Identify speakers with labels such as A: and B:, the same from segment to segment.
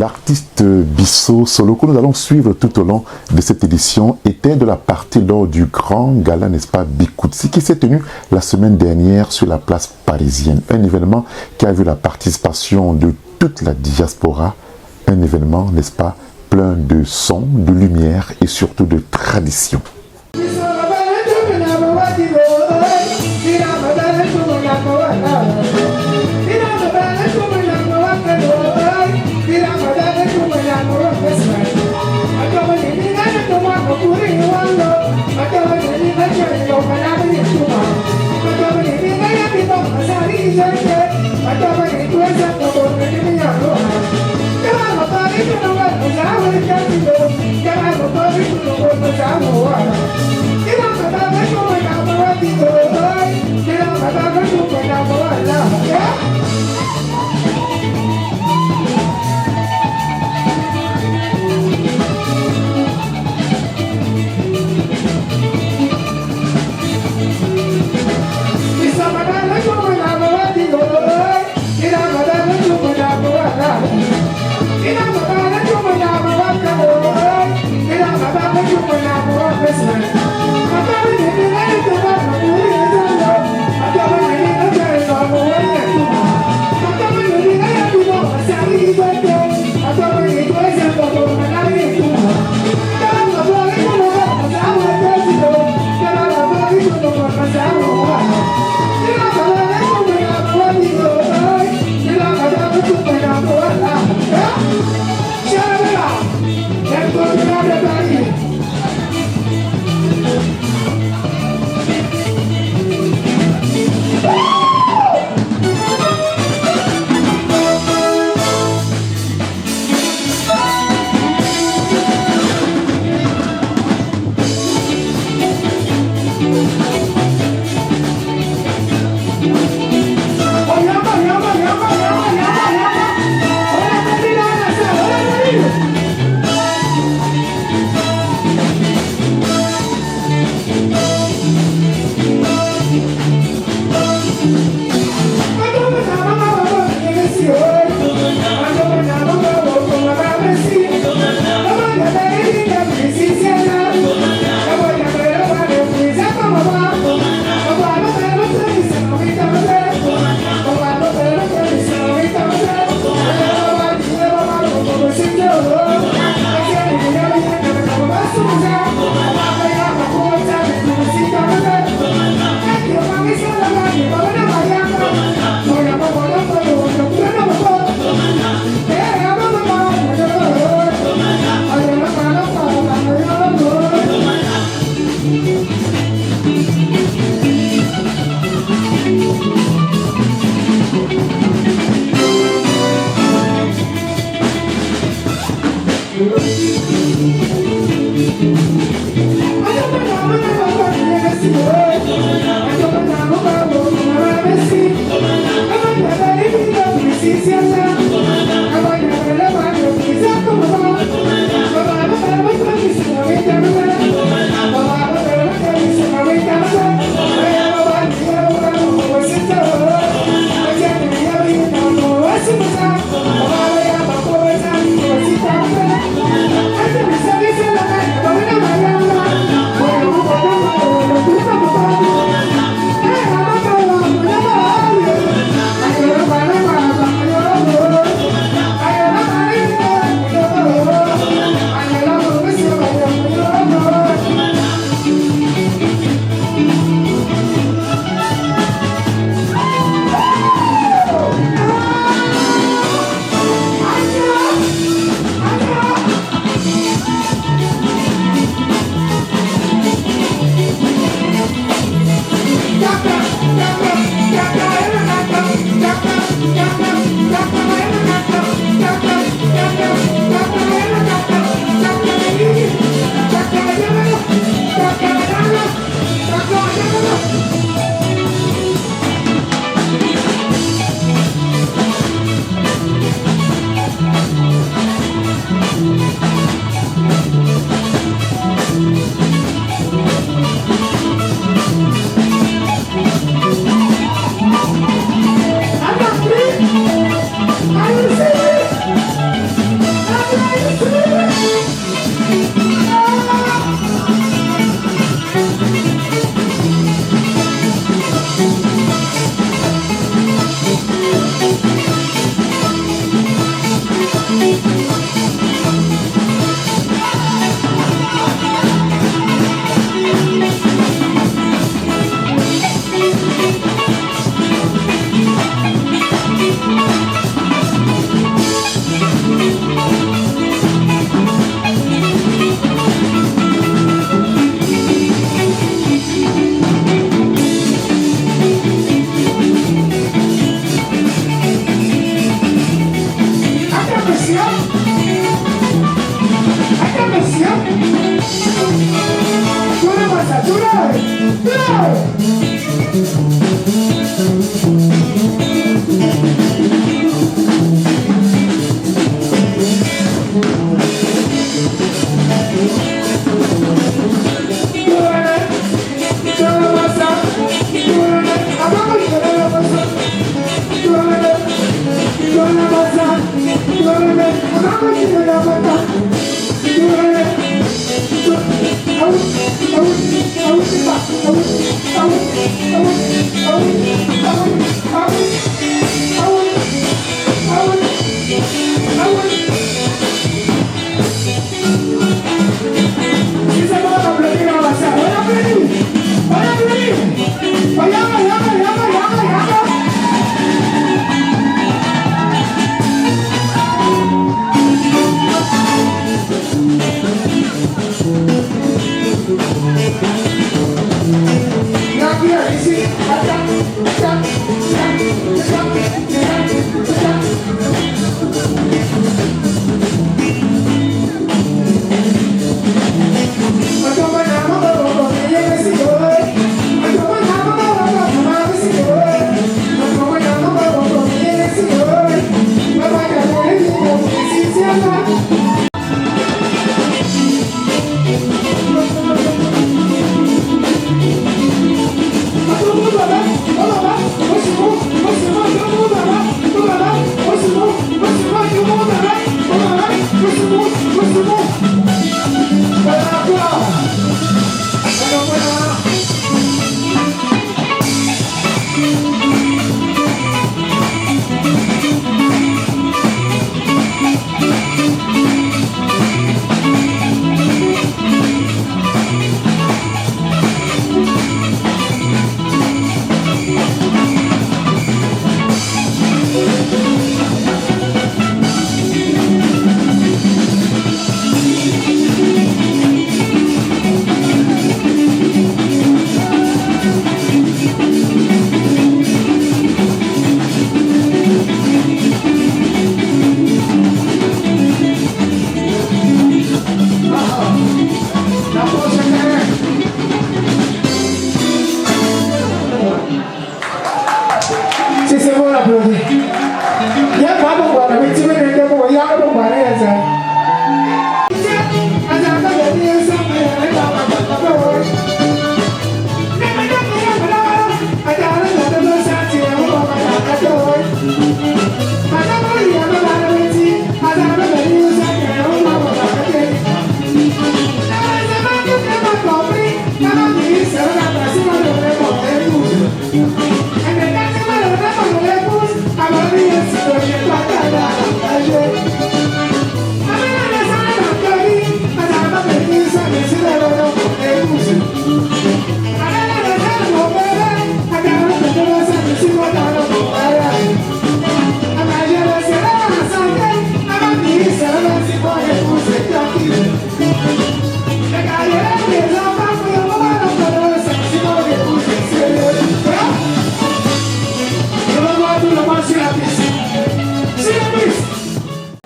A: L'artiste Bisso Solo que nous allons suivre tout au long de cette édition était de la partie lors du grand gala, n'est-ce pas, Bikoutsi, qui s'est tenu la semaine dernière sur la place parisienne. Un événement qui a vu la participation de toute la diaspora. Un événement, n'est-ce pas, plein de sons, de lumière et surtout de tradition.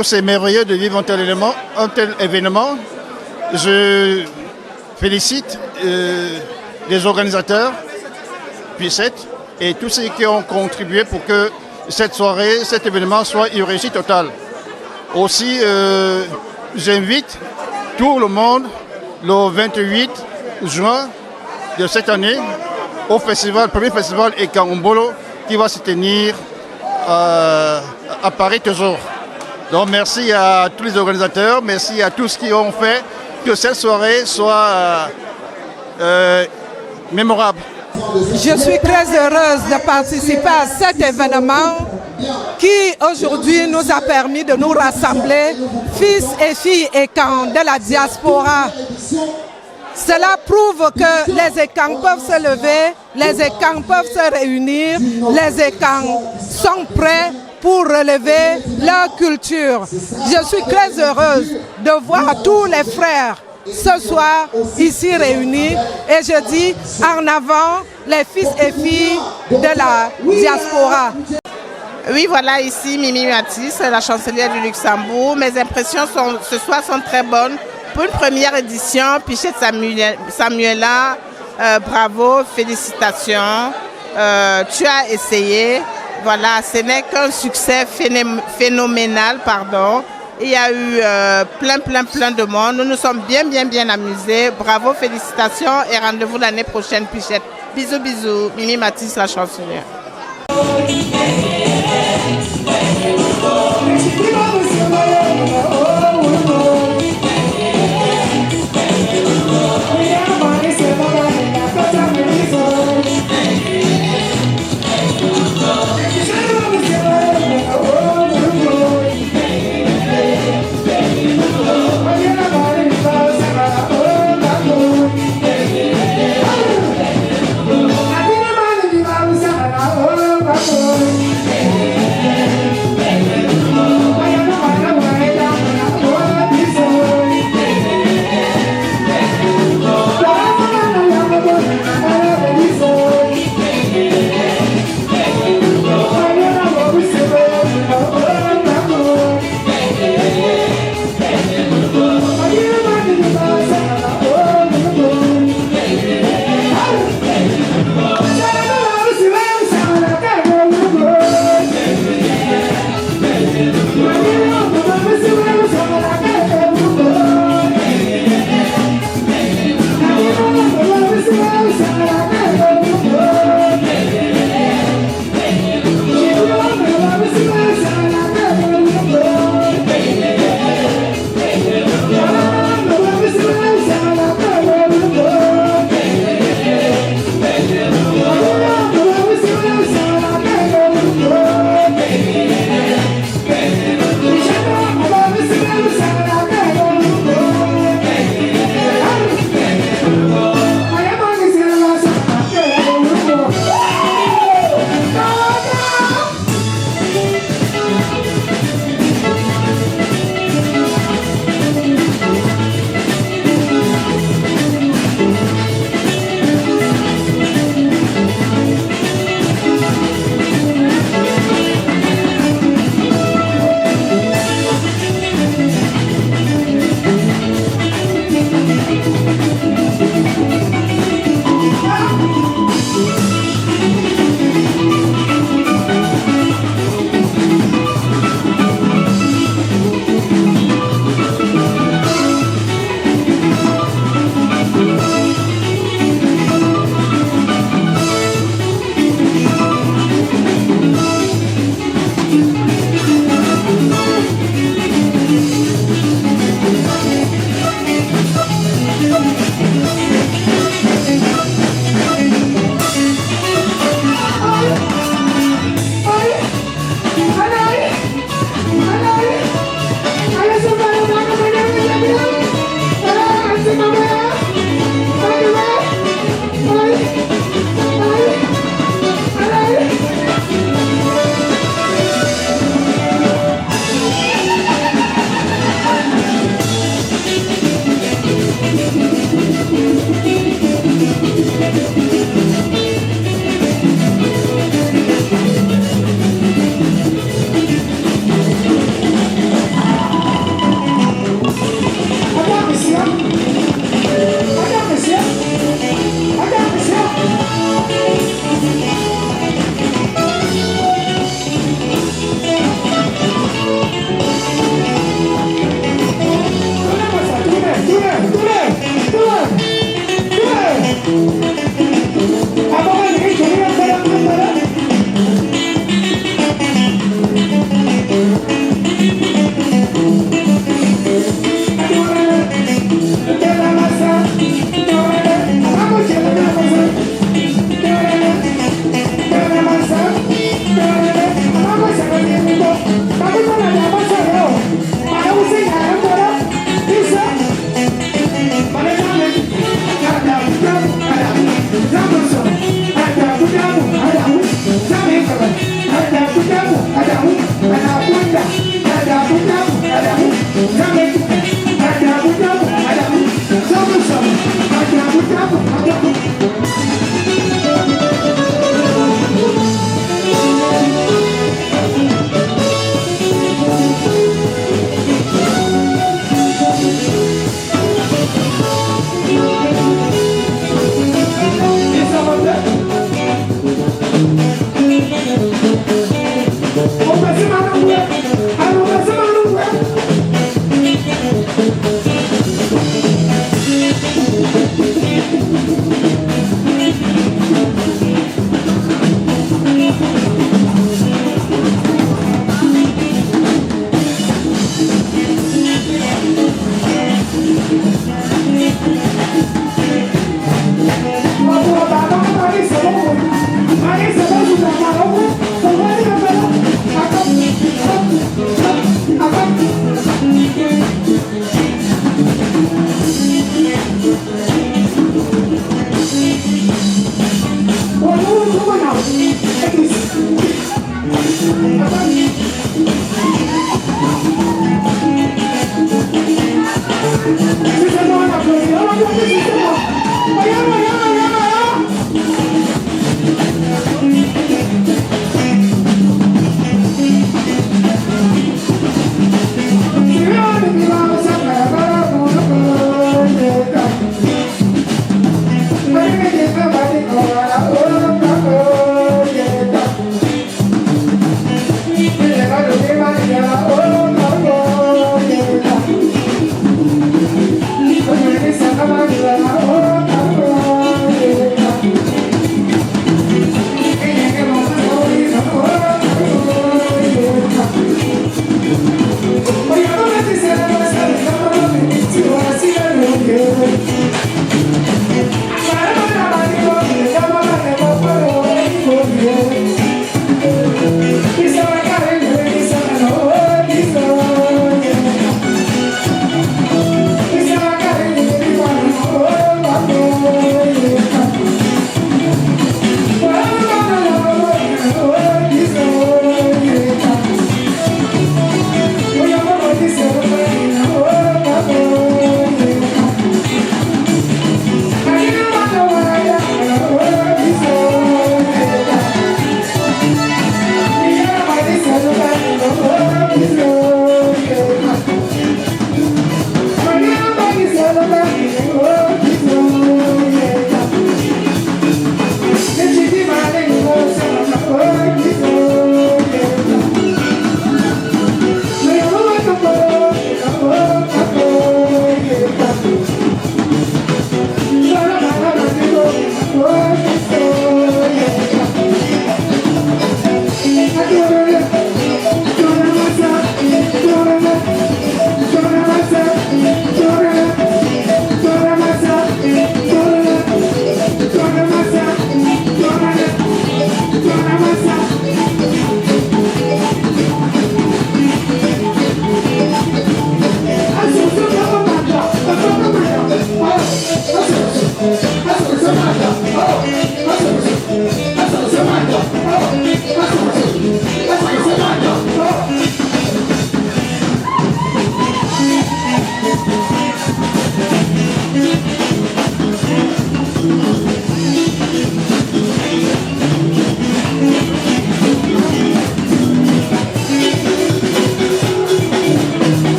B: C'est merveilleux de vivre un tel événement. Je félicite les organisateurs, P7 et tous ceux qui ont contribué pour que cette soirée, cet événement soit une réussite totale. Aussi, j'invite tout le monde le 28 juin de cette année au festival, premier festival Ekambolo qui va se tenir à Paris toujours. Donc merci à tous les organisateurs, merci à tous qui ont fait que cette soirée soit mémorable.
C: Je suis très heureuse de participer à cet événement qui aujourd'hui nous a permis de nous rassembler, fils et filles Ekang de la diaspora. Cela prouve que les Ekang peuvent se lever, les Ekang peuvent se réunir, les Ekang sont prêts pour relever leur culture. Je suis très heureuse de voir tous les frères ce soir ici réunis et je dis en avant les fils et filles de la diaspora.
D: Oui, voilà ici Mimi Matisse, la chancelière du Luxembourg. Mes impressions ce soir sont très bonnes. Pour une première édition, Pichet Samuela, Bravo, félicitations. Tu as essayé. Voilà, ce n'est qu'un succès phénoménal, pardon. Il y a eu plein de monde. Nous nous sommes bien amusés. Bravo, félicitations et rendez-vous l'année prochaine, Pichette. Bisous, bisous. Mimi Matisse, la chansonnière.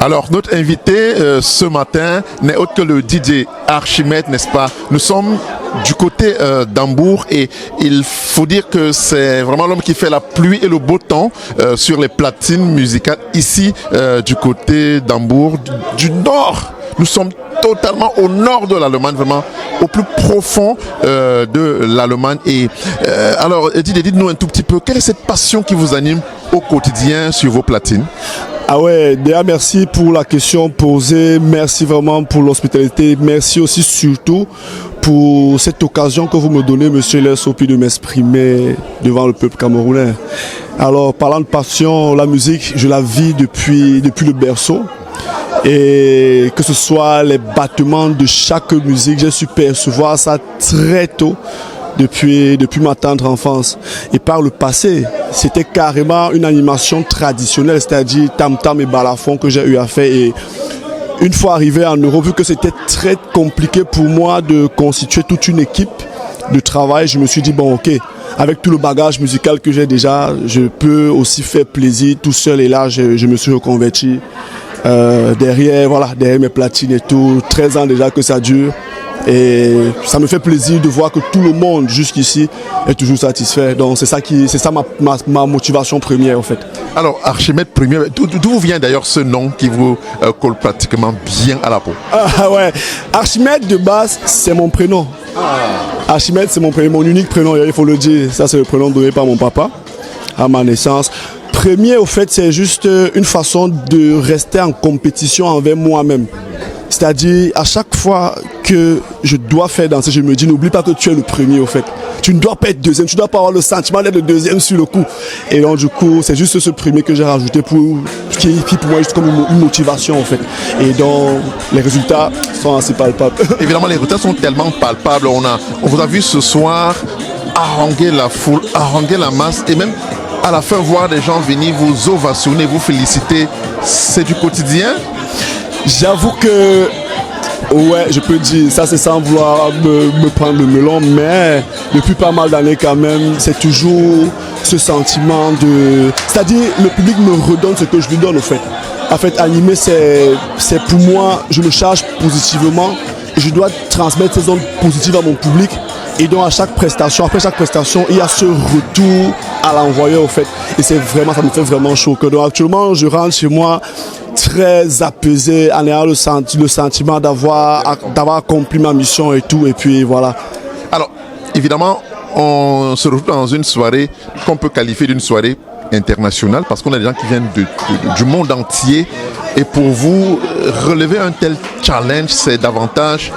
A: Alors, notre invité ce matin n'est autre que le DJ Archimède, n'est-ce pas? Nous sommes du côté d'Hambourg et il faut dire que c'est vraiment l'homme qui fait la pluie et le beau temps sur les platines musicales ici du côté d'Hambourg, du nord. Nous sommes totalement au nord de l'Allemagne, vraiment au plus profond de l'Allemagne. Et alors, dites-nous un tout petit peu, quelle est cette passion qui vous anime au quotidien sur vos platines?
E: Ah ouais, déjà merci pour la question posée, merci vraiment pour l'hospitalité, merci aussi surtout pour cette occasion que vous me donnez, monsieur Lessopi, de m'exprimer devant le peuple camerounais. Alors, parlant de passion, la musique, je la vis depuis le berceau. Et que ce soit les battements de chaque musique, j'ai su percevoir ça très tôt. Depuis ma tendre enfance. Et par le passé, c'était carrément une animation traditionnelle, c'est-à-dire tam-tam et balafon que j'ai eu à faire. Et une fois arrivé en Europe, vu que c'était très compliqué pour moi de constituer toute une équipe de travail, je me suis dit, bon ok, avec tout le bagage musical que j'ai déjà, je peux aussi faire plaisir tout seul. Et là, je me suis reconverti derrière mes platines et tout. 13 ans déjà que ça dure. Et ça me fait plaisir de voir que tout le monde jusqu'ici est toujours satisfait. Donc c'est ça ma motivation première en fait.
A: Alors Archimède Premier, d'où vient d'ailleurs ce nom qui vous colle pratiquement bien à la peau?
E: Ah ouais, Archimède de base c'est mon prénom. Archimède c'est mon prénom, mon unique prénom, il faut le dire. Ça c'est le prénom donné par mon papa à ma naissance. Premier au fait c'est juste une façon de rester en compétition envers moi-même. C'est-à-dire, à chaque fois que je dois faire danser, je me dis, n'oublie pas que tu es le premier, au fait. Tu ne dois pas être deuxième, tu ne dois pas avoir le sentiment d'être le deuxième sur le coup. Et donc, du coup, c'est juste ce premier que j'ai rajouté qui pour moi, juste comme une motivation, en fait. Et donc, les résultats sont assez palpables.
A: Évidemment, les résultats sont tellement palpables. On vous a vu ce soir haranguer la foule, haranguer la masse et même à la fin voir des gens venir vous ovationner, vous féliciter. C'est du quotidien?
E: J'avoue que, ouais, je peux dire, ça c'est sans vouloir me prendre le melon, mais depuis pas mal d'années quand même, c'est toujours ce sentiment de... C'est-à-dire, le public me redonne ce que je lui donne au fait. En fait, animer, c'est pour moi, je me charge positivement, je dois transmettre ces ondes positives à mon public. Et donc à chaque prestation, après chaque prestation, il y a ce retour à l'envoyeur au fait. Et c'est vraiment, ça me fait vraiment chaud. Donc actuellement, je rentre chez moi très apaisé, en ayant le sentiment d'avoir accompli ma mission et tout. Et puis voilà.
A: Alors, évidemment, on se retrouve dans une soirée qu'on peut qualifier d'une soirée internationale parce qu'on a des gens qui viennent du monde entier. Et pour vous, relever un tel challenge, c'est davantage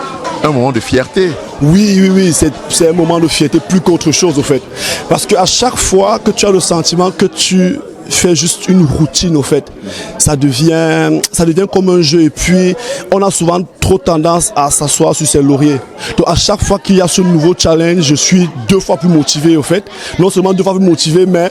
A: un moment de fierté.
E: Oui, c'est un moment de fierté plus qu'autre chose au fait. Parce qu'à chaque fois que tu as le sentiment que tu fais juste une routine au fait, ça devient comme un jeu et puis on a souvent trop tendance à s'asseoir sur ses lauriers. Donc à chaque fois qu'il y a ce nouveau challenge, je suis 2 fois plus motivé au fait. Non seulement 2 fois plus motivé, mais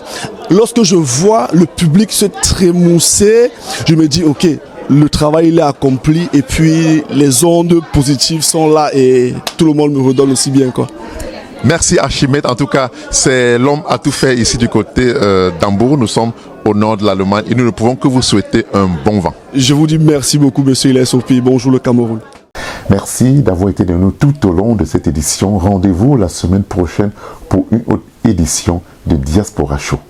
E: lorsque je vois le public se trémousser, je me dis ok, le travail il est accompli et puis les ondes positives sont là et tout le monde me redonne aussi bien quoi.
A: Merci Archimède, en tout cas c'est l'homme à tout faire ici du côté d'Hambourg. Nous sommes au nord de l'Allemagne et nous ne pouvons que vous souhaiter un bon vent.
E: Je vous dis merci beaucoup monsieur Lessopi, bonjour le Cameroun.
A: Merci d'avoir été de nous tout au long de cette édition. Rendez-vous la semaine prochaine pour une autre édition de Diaspora Show.